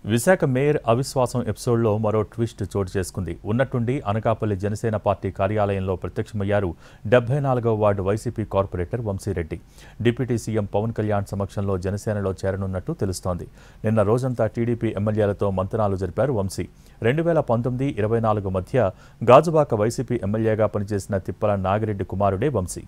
Visakha mayor అవిశ్వాసం ఎపిసోడ్లో మరో ట్విస్ట్ చోటు చేసుకుంది. ఉన్నట్టుండి అనకాపల్లి జనసేన పార్టీ కార్యాలయంలో ప్రత్యక్షమయ్యారు 74వ ward YCP corporator Vamsi Reddy. Deputy CM Pawan Kalyan సమక్షంలో జనసేనలో చేరనున్నట్టు తెలుస్తోంది. నిన్న రోజంతా టీడీపీ ఎమ్మెల్యేలతో మంతనాలు జరిపారు వంశీ. 2019-24 మధ్య గాజువాక వైసీపీ ఎమ్మెల్యేగా పనిచేసిన తిప్పల నాగిరెడ్డి కుమారుడే వంశీ.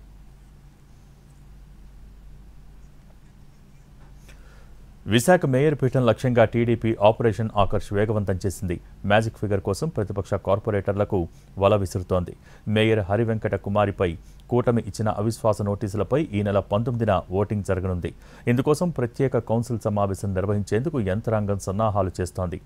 విశాఖ మేయర్ పీఠం లక్ష్యంగా టీడీపీ ఆపరేషన్ ఆకర్ష్ వేగవంతం చేసింది. మ్యాజిక్ ఫిగర్ కోసం ప్రతిపక్ష కార్పొరేటర్లకు వల విసురుతోంది. మేయర్ హరివెంకట కుమారిపై కూటమి ఇచ్చిన అవిశ్వాస నోటీసులపై ఈ నెల 19న ఓటింగ్ జరగనుంది. ఇందుకోసం ప్రత్యేక కౌన్సిల్ సమావేశం నిర్వహించేందుకు యంత్రాంగం సన్నాహాలు చేస్తోంది.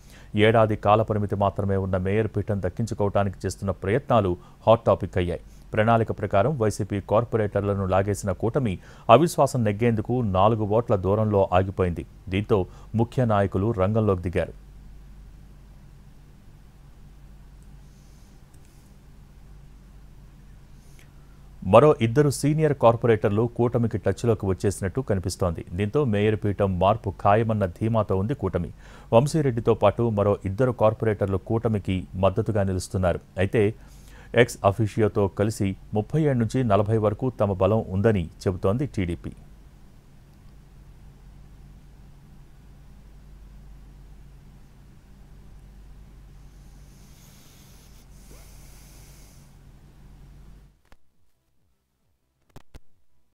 ఏడాది కాలపరిమితి మాత్రమే ఉన్న మేయర్ పీఠం దక్కించుకోవడానికి చేస్తున్న ప్రయత్నాలు హాట్ టాపిక్ అయ్యాయి. ప్రణాళిక ప్రకారం వైసీపీ కార్పొరేటర్లను లాగేసిన కూటమి అవిశ్వాసం నెగ్గేందుకు 4 ఓట్ల దూరంలో ఆగిపోయింది. దీంతో ముఖ్య నాయకులు రంగంలోకి దిగారు. మరో 2 సీనియర్ కార్పొరేటర్లు కూటమికి టచ్లోకి వచ్చేసినట్టు కనిపిస్తోంది. దీంతో మేయర్ పీఠం మార్పు ఖాయమన్న ధీమాతో ఉంది కూటమి. వంశీరెడ్డితో పాటు మరో 2 కార్పొరేటర్లు కూటమికి మద్దతుగా నిలుస్తున్నారు. అయితే ఎక్స్ అఫీషియోతో కలిసి 37 నుంచి 40 వరకు తమ బలం ఉందని చెబుతోంది టీడీపీ.